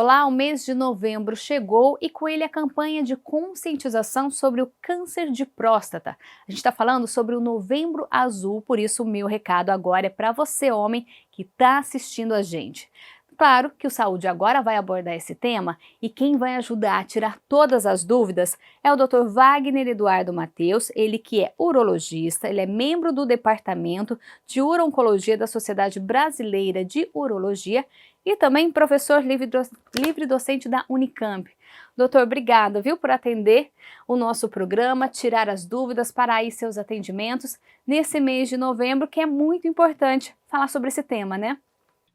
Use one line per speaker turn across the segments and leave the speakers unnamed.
Olá, o mês de novembro chegou e com ele a campanha de conscientização sobre o câncer de próstata. A gente está falando sobre o Novembro Azul, por isso o meu recado agora é para você, homem, que está assistindo a gente. Claro que o Saúde Agora vai abordar esse tema e quem vai ajudar a tirar todas as dúvidas é o Dr. Wagner Eduardo Mateus, ele que é urologista, ele é membro do Departamento de Uro-Oncologia da Sociedade Brasileira de Urologia e também professor livre docente da Unicamp. Doutor, obrigada, viu, por atender o nosso programa, tirar as dúvidas, para aí seus atendimentos nesse mês de novembro, que é muito importante falar sobre esse tema, né?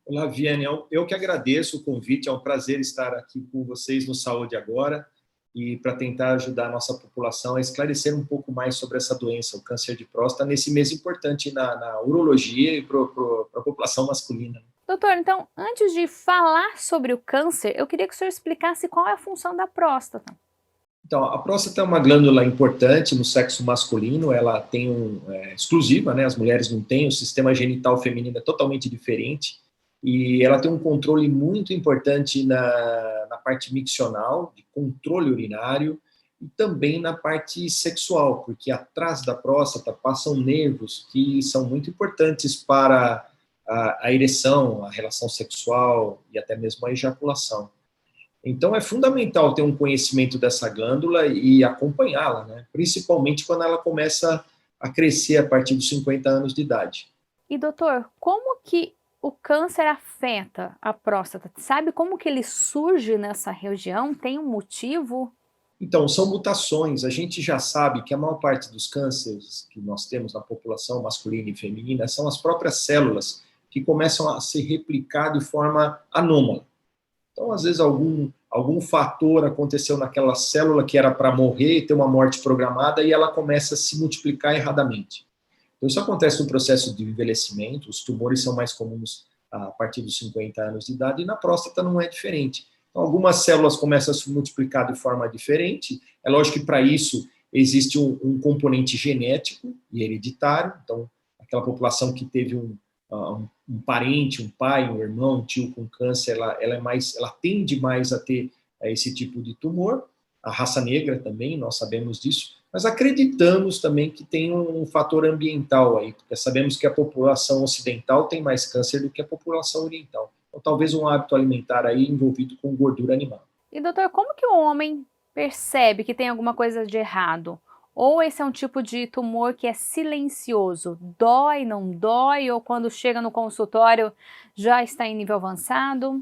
Olá, Viane. Eu que agradeço o convite. É um prazer estar aqui com vocês no Saúde Agora e para tentar ajudar a nossa população a esclarecer um pouco mais sobre essa doença, o câncer de próstata, nesse mês importante na urologia e para a população masculina.
Doutor, então, antes de falar sobre o câncer, eu queria que o senhor explicasse qual é a função da próstata.
Então, a próstata é uma glândula importante no sexo masculino, ela tem exclusiva, né? As mulheres não têm, o sistema genital feminino é totalmente diferente, e ela tem um controle muito importante na parte miccional, de controle urinário, e também na parte sexual, porque atrás da próstata passam nervos que são muito importantes para a ereção, a relação sexual e até mesmo a ejaculação. Então, é fundamental ter um conhecimento dessa glândula e acompanhá-la, né? Principalmente quando ela começa a crescer a partir dos 50 anos de idade.
E doutor, como que o câncer afeta a próstata? Sabe como que ele surge nessa região? Tem um motivo?
Então, são mutações. A gente já sabe que a maior parte dos cânceres que nós temos na população masculina e feminina são as próprias células que começam a se replicar de forma anômala. Então, às vezes, algum fator aconteceu naquela célula que era para morrer, ter uma morte programada, e ela começa a se multiplicar erradamente. Então, isso acontece no processo de envelhecimento, os tumores são mais comuns a partir dos 50 anos de idade, e na próstata não é diferente. Então, algumas células começam a se multiplicar de forma diferente. É lógico que para isso existe um componente genético e hereditário. Então, aquela população que teve um parente, um pai, um irmão, um tio com câncer, ela tende mais a ter esse tipo de tumor. A raça negra também, nós sabemos disso, mas acreditamos também que tem um fator ambiental aí, porque sabemos que a população ocidental tem mais câncer do que a população oriental. Então, talvez um hábito alimentar aí envolvido com gordura animal.
E doutor, como que o homem percebe que tem alguma coisa de errado? Ou esse é um tipo de tumor que é silencioso? Dói, não dói? Ou quando chega no consultório já está em nível avançado?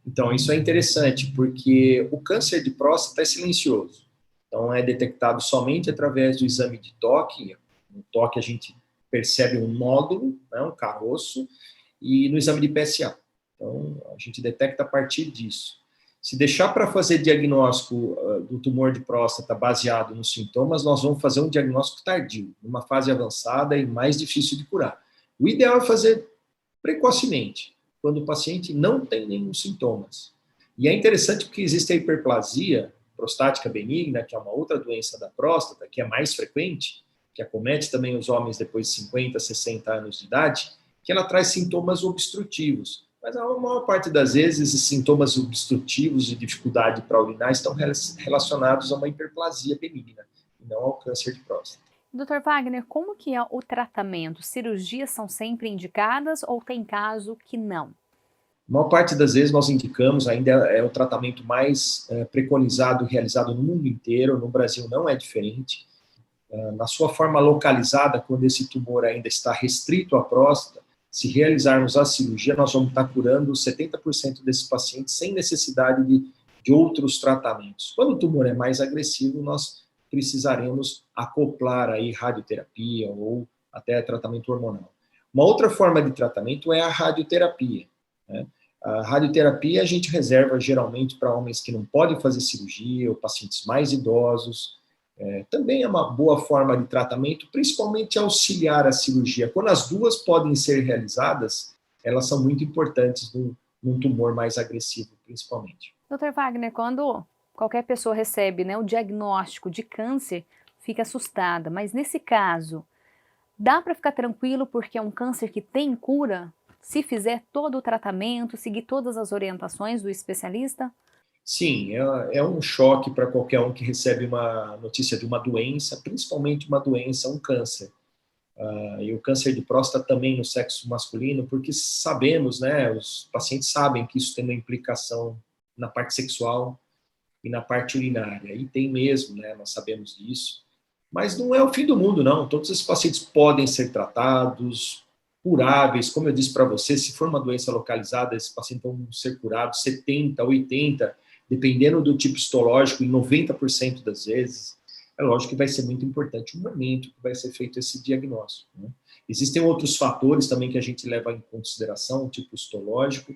Então, isso é interessante, porque o câncer de próstata é silencioso. Então, é detectado somente através do exame de toque. No toque, a gente percebe um nódulo, né, um caroço, e no exame de PSA. Então, a gente detecta a partir disso. Se deixar para fazer diagnóstico do tumor de próstata baseado nos sintomas, nós vamos fazer um diagnóstico tardio, numa fase avançada e mais difícil de curar. O ideal é fazer precocemente, quando o paciente não tem nenhum sintomas. E é interessante porque existe a hiperplasia prostática benigna, que é uma outra doença da próstata, que é mais frequente, que acomete também os homens depois de 50, 60 anos de idade, que ela traz sintomas obstrutivos. Mas a maior parte das vezes, esses sintomas obstrutivos de dificuldade para urinar estão relacionados a uma hiperplasia benigna, e não ao câncer de próstata.
Doutor Wagner, como que é o tratamento? Cirurgias são sempre indicadas ou tem caso que não?
A maior parte das vezes nós indicamos, ainda é o tratamento mais preconizado e realizado no mundo inteiro, no Brasil não é diferente. Na sua forma localizada, quando esse tumor ainda está restrito à próstata, se realizarmos a cirurgia, nós vamos estar curando 70% desses pacientes sem necessidade de outros tratamentos. Quando o tumor é mais agressivo, nós precisaremos acoplar aí radioterapia ou até tratamento hormonal. Uma outra forma de tratamento é a radioterapia, né? A radioterapia a gente reserva geralmente para homens que não podem fazer cirurgia ou pacientes mais idosos. Também é uma boa forma de tratamento, principalmente auxiliar a cirurgia. Quando as duas podem ser realizadas, elas são muito importantes num tumor mais agressivo, principalmente.
Doutor Wagner, quando qualquer pessoa recebe, né, o diagnóstico de câncer, fica assustada, mas nesse caso, dá para ficar tranquilo porque é um câncer que tem cura? se fizer todo o tratamento, seguir todas as orientações do especialista?
Sim, é um choque para qualquer um que recebe uma notícia de uma doença, principalmente uma doença, um câncer. E o câncer de próstata também no sexo masculino, porque sabemos, né, os pacientes sabem que isso tem uma implicação na parte sexual e na parte urinária. E tem mesmo, né, nós sabemos disso. Mas não é o fim do mundo, não. Todos esses pacientes podem ser tratados, curáveis. Como eu disse para você, se for uma doença localizada, esses pacientes vão ser curados 70, 80, dependendo do tipo histológico, em 90% das vezes. É lógico que vai ser muito importante o momento que vai ser feito esse diagnóstico, né? Existem outros fatores também que a gente leva em consideração, tipo histológico,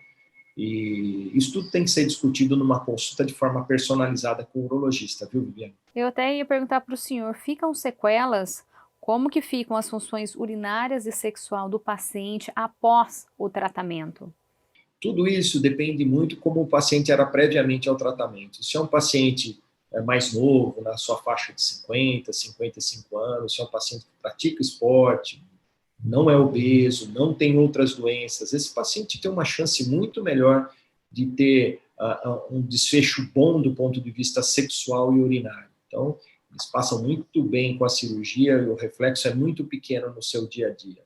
e isso tudo tem que ser discutido numa consulta de forma personalizada com o urologista, viu, Viviane?
Eu até ia perguntar para o senhor, ficam sequelas? Como que ficam as funções urinárias e sexual do paciente após o tratamento?
Tudo isso depende muito como o paciente era previamente ao tratamento. Se é um paciente mais novo, na sua faixa de 50, 55 anos, se é um paciente que pratica esporte, não é obeso, não tem outras doenças, esse paciente tem uma chance muito melhor de ter um desfecho bom do ponto de vista sexual e urinário. Então, eles passam muito bem com a cirurgia e o reflexo é muito pequeno no seu dia a dia.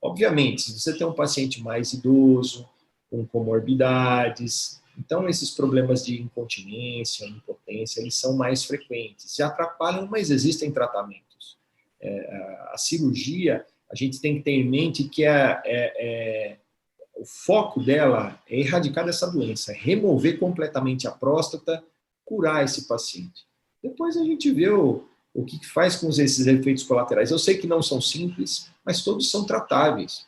Obviamente, se você tem um paciente mais idoso, com comorbidades, então esses problemas de incontinência, impotência, eles são mais frequentes. Se atrapalham, mas existem tratamentos. A cirurgia, a gente tem que ter em mente que o foco dela é erradicar essa doença, é remover completamente a próstata, curar esse paciente. Depois a gente vê o que faz com esses efeitos colaterais. Eu sei que não são simples, mas todos são tratáveis.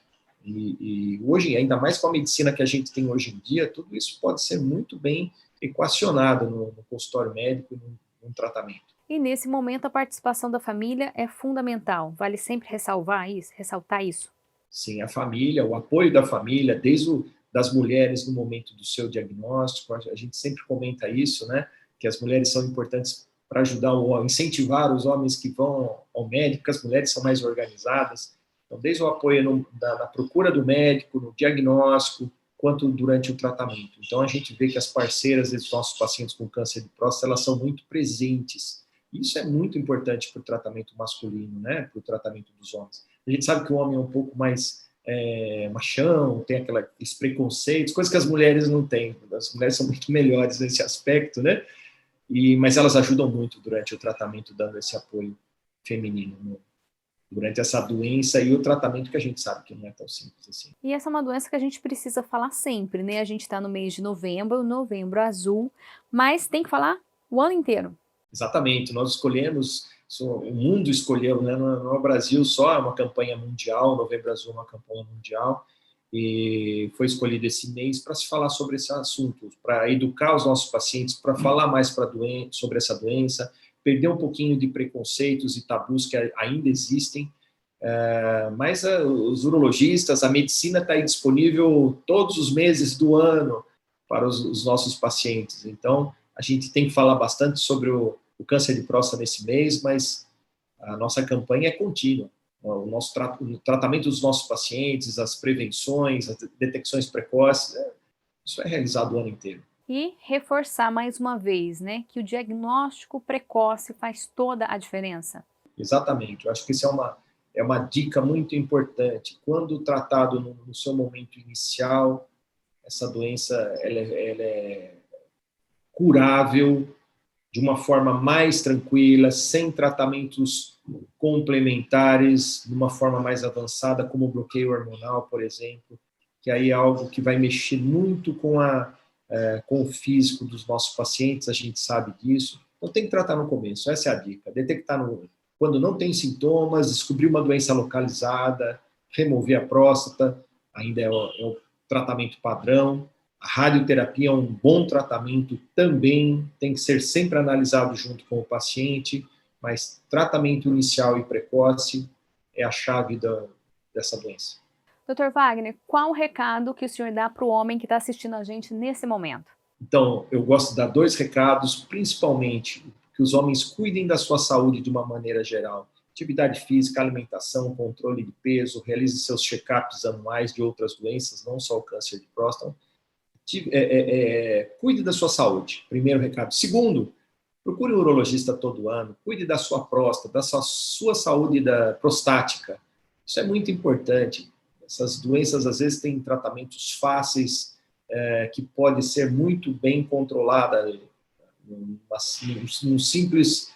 E hoje, ainda mais com a medicina que a gente tem hoje em dia, tudo isso pode ser muito bem equacionado no consultório médico, num tratamento.
E nesse momento a participação da família é fundamental. Vale sempre ressaltar isso.
Sim, a família, o apoio da família, das mulheres no momento do seu diagnóstico, a gente sempre comenta isso, né? Que as mulheres são importantes para ajudar incentivar os homens que vão ao médico, porque as mulheres são mais organizadas. Então, desde o apoio na procura do médico, no diagnóstico, quanto durante o tratamento. Então, a gente vê que as parceiras dos nossos pacientes com câncer de próstata, elas são muito presentes. Isso é muito importante para o tratamento masculino, né? Para o tratamento dos homens. A gente sabe que o homem é um pouco mais machão, tem aqueles preconceitos, coisas que as mulheres não têm. As mulheres são muito melhores nesse aspecto, né? Mas elas ajudam muito durante o tratamento, dando esse apoio feminino, né? Durante essa doença e o tratamento que a gente sabe que não é tão simples assim.
E essa é uma doença que a gente precisa falar sempre, né? A gente está no mês de novembro, novembro azul, mas tem que falar o ano inteiro.
Exatamente, nós escolhemos, o mundo escolheu, né? Não é o Brasil só, é uma campanha mundial, Novembro Azul é uma campanha mundial, e foi escolhido esse mês para se falar sobre esse assunto, para educar os nossos pacientes, para falar mais sobre essa doença, perder um pouquinho de preconceitos e tabus que ainda existem, mas os urologistas, a medicina está aí disponível todos os meses do ano para os nossos pacientes. Então, a gente tem que falar bastante sobre o câncer de próstata nesse mês, mas a nossa campanha é contínua. O tratamento dos nossos pacientes, as prevenções, as detecções precoces, isso é realizado o ano inteiro.
E reforçar mais uma vez, né, que o diagnóstico precoce faz toda a diferença.
Exatamente, eu acho que isso é uma dica muito importante. Quando tratado no seu momento inicial, essa doença ela é curável de uma forma mais tranquila, sem tratamentos complementares, de uma forma mais avançada, como o bloqueio hormonal, por exemplo, que aí é algo que vai mexer muito com o físico dos nossos pacientes, a gente sabe disso. Então tem que tratar no começo, essa é a dica. Detectar quando não tem sintomas, descobrir uma doença localizada, remover a próstata, ainda é o tratamento padrão. A radioterapia é um bom tratamento também, tem que ser sempre analisado junto com o paciente, mas tratamento inicial e precoce é a chave dessa doença.
Dr. Wagner, qual o recado que o senhor dá para o homem que está assistindo a gente nesse momento?
Então, eu gosto de dar dois recados, principalmente que os homens cuidem da sua saúde de uma maneira geral. atividade física, alimentação, controle de peso, realize seus check-ups anuais de outras doenças, não só o câncer de próstata. Cuide da sua saúde, primeiro recado. Segundo, procure um urologista todo ano, cuide da sua próstata, da sua saúde prostática. Isso é muito importante. Essas doenças, às vezes, têm tratamentos fáceis, que pode ser muito bem controlada num simples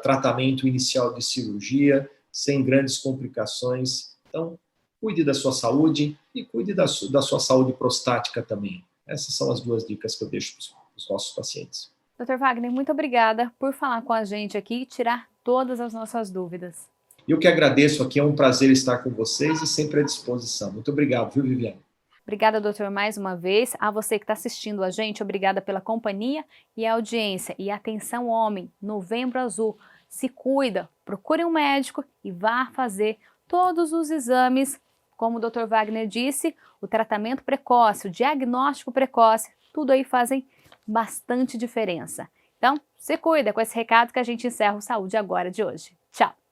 tratamento inicial de cirurgia, sem grandes complicações. Então, cuide da sua saúde e cuide da sua saúde prostática também. Essas são as duas dicas que eu deixo para os nossos pacientes.
Dr. Wagner, muito obrigada por falar com a gente aqui e tirar todas as nossas dúvidas.
Eu que agradeço aqui, é um prazer estar com vocês e sempre à disposição. Muito obrigado, viu, Viviane?
Obrigada, doutor, mais uma vez. A você que está assistindo a gente, obrigada pela companhia e a audiência. E atenção, homem, Novembro Azul. Se cuida, procure um médico e vá fazer todos os exames. Como o Dr. Wagner disse, o tratamento precoce, o diagnóstico precoce, tudo aí fazem bastante diferença. Então, se cuida com esse recado que a gente encerra o Saúde Agora de hoje. Tchau!